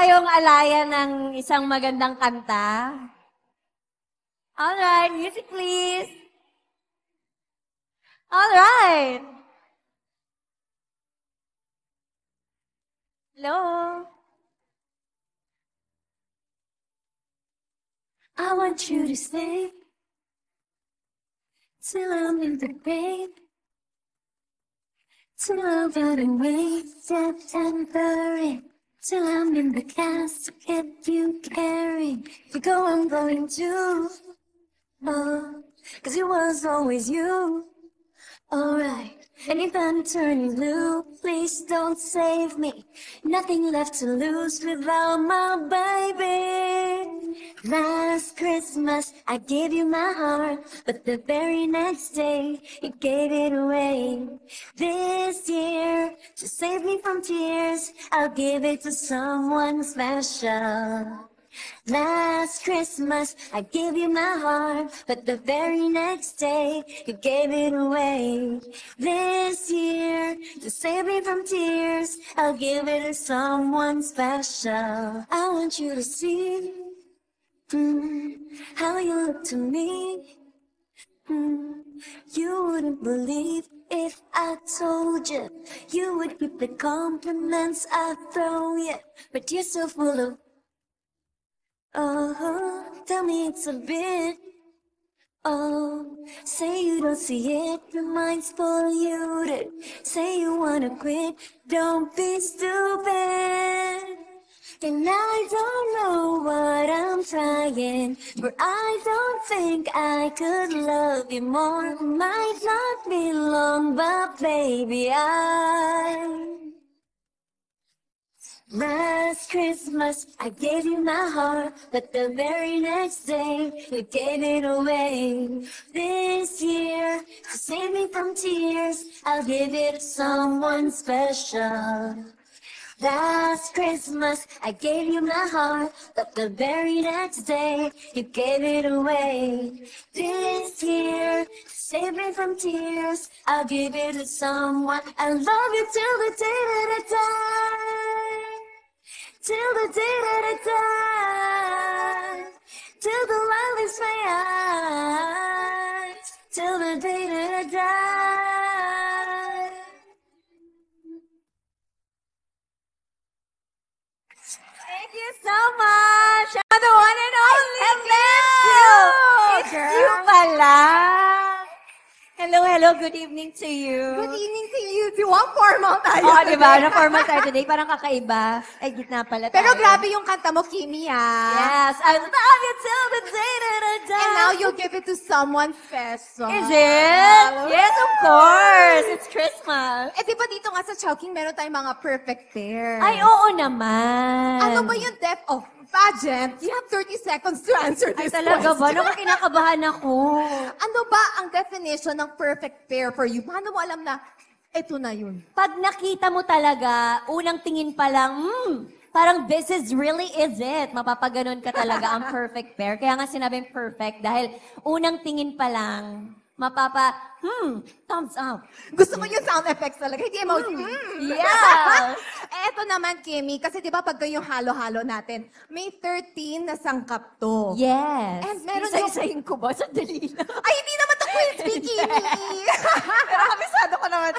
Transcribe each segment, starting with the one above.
kayong alayan ng isang magandang kanta? Alright, music please. Alright. Hello. I want you to stay till I'm in the grave. Till I'm running away, dead temporary. Till I'm in the cast to get you carried. If you go, I'm going to. Oh, 'cause it was always you. Alright, and if I'm turning blue, please don't save me. Nothing left to lose without my baby. Last Christmas, I gave you my heart, but the very next day, you gave it away. This year, to save me from tears, I'll give it to someone special. Last Christmas, I gave you my heart, but the very next day, you gave it away. This year, to save me from tears, I'll give it to someone special. I want you to see how you look to me. You wouldn't believe if I told you. You would keep the compliments I throw you, but you're so full of tell me it's a bit. Oh, say you don't see it, your mind's polluted. Say you wanna quit, don't be stupid. And I don't know what I'm trying, but I don't think I could love you more. Might not be long, but baby, Last Christmas, I gave you my heart, but the very next day, you gave it away. This year, to save me from tears, I'll give it to someone special. Last Christmas, I gave you my heart, but the very next day, you gave it away. This year, to save me from tears, I'll give it to someone. I love you till the day that I die. Till the day that I die, till the light leaves my eyes, till the day that I die. Thank you so much. I'm the one and only. Hello. It's you pala. Hello, good evening to you. Good evening to you. Di ba? Formal tayo. Oh, di ba? Na-formal tayo today. Parang kakaiba. Ay, gitna pala tayo. Pero grabe yung kanta mo, Kimi, Yes. I love you till the day that I die. And now you'll give it to someone special. Is it? Yes, of course. It's Christmas. Eh, di ba dito nga sa Chowking, meron tayong mga perfect pairs. Ay, oo naman. Ano ba yung depth of pageant? You have 30 seconds to answer this Talaga ba? question. Naku, kinakabahan ako. Ano ba ang definition ng perfect pair for you? Paano mo alam na ito na yun? Pag nakita mo talaga, unang tingin pa lang, parang this is really is it. Mapapaganon ka talaga ang perfect pair. Kaya nga sinabing perfect dahil unang tingin pa lang, thumbs up. Gusto ko yung sound effects talaga. Hindi emoji. Yes! Eto naman, Kimi, kasi di ba pag yung halo-halo natin, may 13 na sangkap to. Yes. And meron Isa-isahin ko ba? Sandali lang. Ay, hindi naman to quiz, Kimi! Pero kabisado ko naman.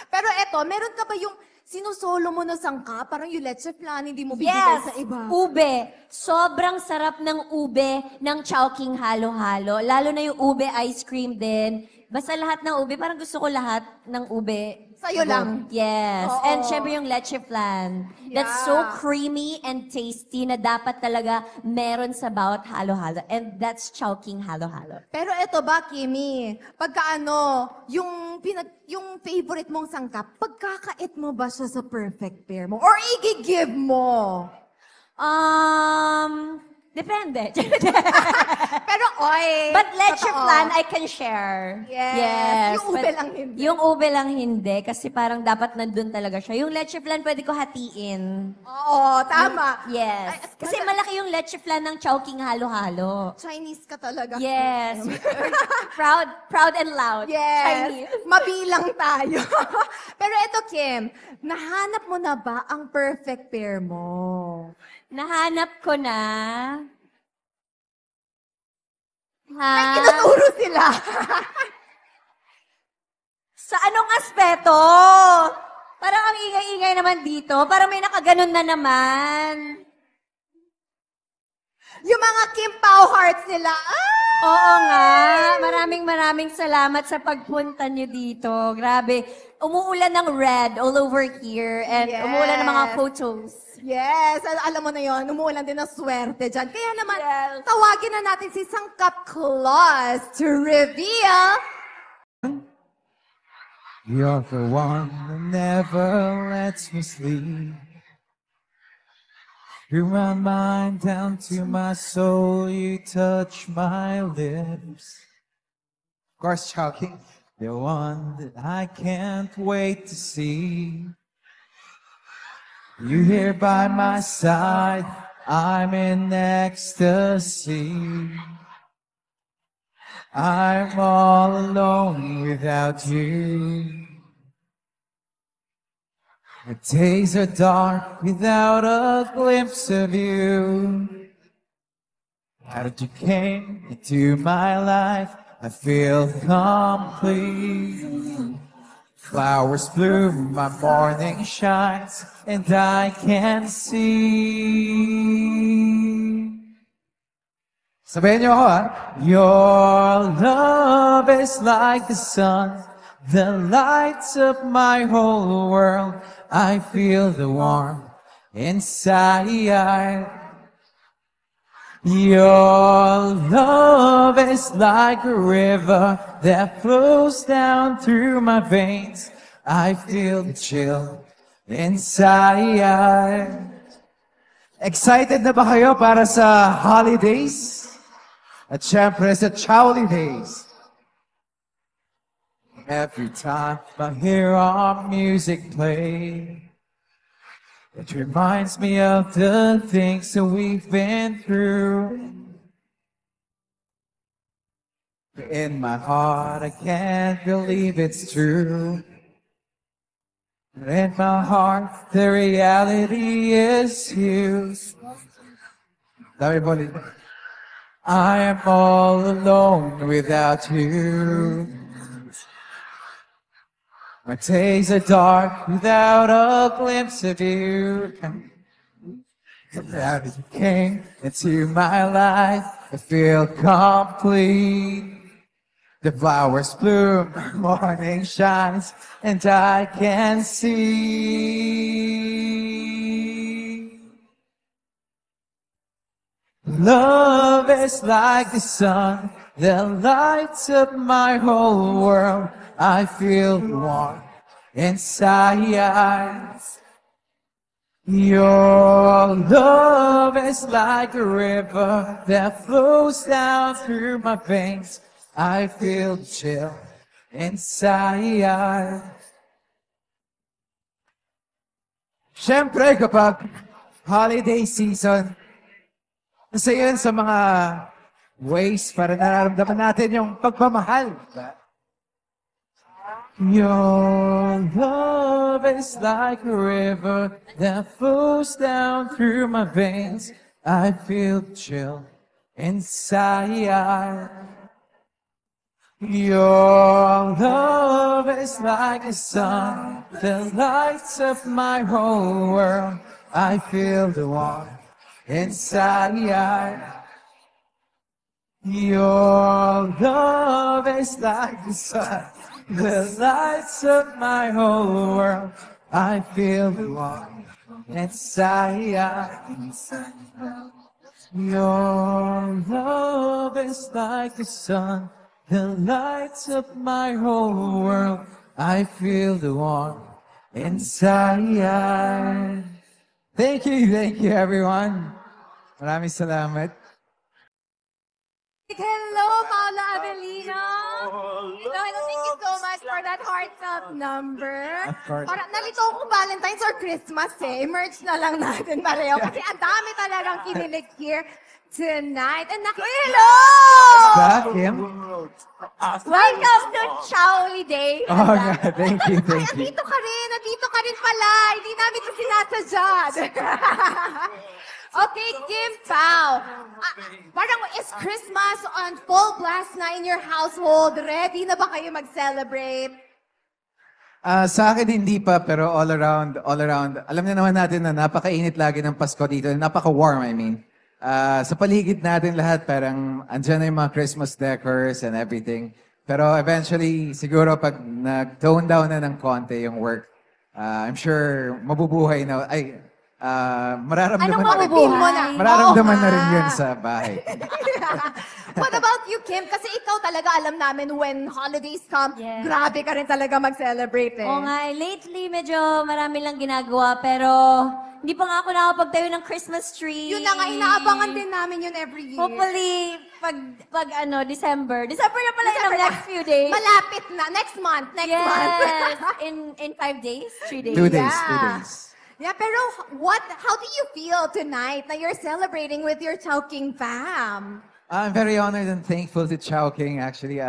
Pero eto, meron ka ba yung sinusolo mo na sangkap? Parang yung leche flan, hindi mo bibigay sa iba. Ube. Sobrang sarap ng ube ng Chowking halo-halo. Lalo na yung ube ice cream din. Basta lahat ng ube, parang gusto ko lahat ng ube. Sa'yo lang? Yes. Oo. And syempre yung leche flan. That's so Yeah. creamy and tasty na dapat talaga meron sa bawat halo-halo. And that's Chowking halo-halo. Pero eto ba, Kimi, pagka yung favorite mong sangkap, pagkakait mo ba siya sa perfect pair mo? Or i-give mo? Depende. Pero, oy, But leche totoo. flan, I can share. Yes. Yung ube but lang hindi. Yung ube lang hindi. Kasi parang dapat nandun talaga siya. Yung leche flan, pwede ko hatiin. Oo, tama. Yes. Ay, at Kasi malaki yung leche flan ng Chowking halo-halo. Chinese ka talaga. Yes. proud and loud. Yes. Chinese. Mabilang tayo. Pero eto, Kim, nahanap mo na ba ang perfect pair mo? Nahanap ko na. Ha? Tinuturo sila. Sa anong aspeto? Parang ang ingay-ingay naman dito. Parang may nakaganon na naman. Yung mga Kim Pao hearts nila. Oo nga. Maraming salamat sa pagpunta nyo dito. Grabe. Umuulan ng red all over here. And Yes. umuulan ng mga photos. Yes, alam mo na yon, umuulan din ng swerte dyan. Kaya naman, Yes. tawagin na natin si Sangkap Claus to reveal. You're the one that never lets me sleep. Through my mind down to my soul, you touch my lips. Of course, Chucky, the one that I can't wait to see. You here by my side, I'm in ecstasy. I'm all alone without you. The days are dark without a glimpse of you. Now that you came into my life, I feel complete. Flowers bloom, my morning shines, and I can see. Sabihin niyo ako, ha? Your love is like the sun that lights up my whole world. I feel the warmth inside. Your love is like a river that flows down through my veins. I feel the chill inside. Excited na ba kayo para sa holidays? At syempre sa Chowly Days. Every time I hear our music play, it reminds me of the things that we've been through. In my heart, I can't believe it's true. In my heart, the reality is you. Everybody, I am all alone without you. My days are dark without a glimpse of you. Now that you came into my life, I feel complete. The flowers bloom, morning shines, and I can see. Love is like the sun that lights up my whole world. I feel warm inside. Your love is like a river that flows down through my veins. I feel chill inside. Siyempre kapag holiday season, kasi yun sa mga ways para nararamdaman natin yung pagmamahal. Diba? Your love is like a river that flows down through my veins. I feel chill inside. Your love is like a sun that lights up my whole world. I feel the warmth inside. Your love is like the sun that lights up my whole world. I feel the warmth inside. Your love is like the sun that lights up my whole world. I feel the warmth inside. Thank you everyone. Maraming salamat. Hello, Paula Avellino. Hello, thank you so much for that heartfelt number. Of course. Parang nalito kung Valentine's or Christmas eh. Merge na lang natin pareho. Kasi ang dami talagang kinilig here. tonight. And Hello! Back, Kim? Welcome to Chowly Day. Oh, God. Thank you, thank you. nandito ka rin pala. Hindi namin ito sinasadya. Okay, Kim Pao. Parang is Christmas on full blast na in your household? Ready na ba kayo mag-celebrate? Sa akin hindi pa, pero all around. Alam na naman natin na napakainit lagi ng Pasko dito. Napaka-warm, I mean. Sa paligid natin lahat, parang andyan na yung mga Christmas decors and everything. Pero eventually, siguro pag nag-tone down na ng konti yung work, I'm sure mabubuhay na, mararamdaman, Anong mabubuhay? mararamdaman na rin yun sa bahay. What about you, Kim? Kasi ikaw talaga alam namin when holidays come, Yes. grabe ka rin talaga mag-celebrate eh. Oo nga, lately medyo marami lang ginagawa pero hindi pa nga ako nakapagtayo ng Christmas tree. Yun na nga, inaabangan din namin yun every year. Hopefully, pag December. December na pala December yung na. next few days. Malapit na. Next month. Yes, in 5 days, 3 days. 2 days, Yeah. 2 days. Yeah, pero how do you feel tonight na you're celebrating with your Chowking fam? I'm very honored and thankful to Chowking actually.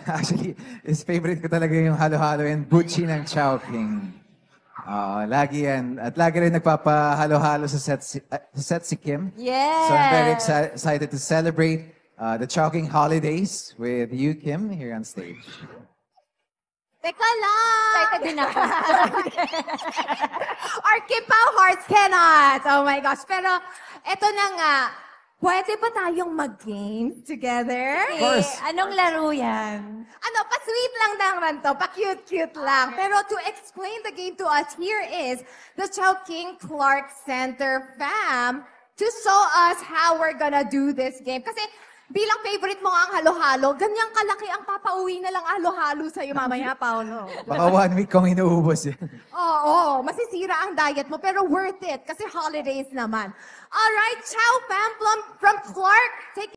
Actually, his favorite ko talaga yung halo-halo and butchi ng Chowking. Lagi yan. At lagi rin nagpapahalo-halo sa set si Kim. Yes. So I'm very excited to celebrate the Chowking holidays with you, Kim, here on stage. Teka lang! Excited din ako. Our Kim Pao hearts cannot! Oh my gosh. Pero, eto na nga. Pwede ba tayong mag-games together? Of course. Anong laro yan? Ano, pa-sweet lang naman to, pa-cute-cute lang. Pero to explain the game to us, here is the Chowking Clark Center fam to show us how we're gonna do this game. Kasi bilang favorite mo nga ang halo-halo, ganyang kalaki ang papauwi na lang halo-halo sa'yo mamaya, Paolo. Baka 1 week kong inuubos yan. Oo, masisira ang diet mo, pero worth it kasi holidays naman. All right, Chow fam from Clark, take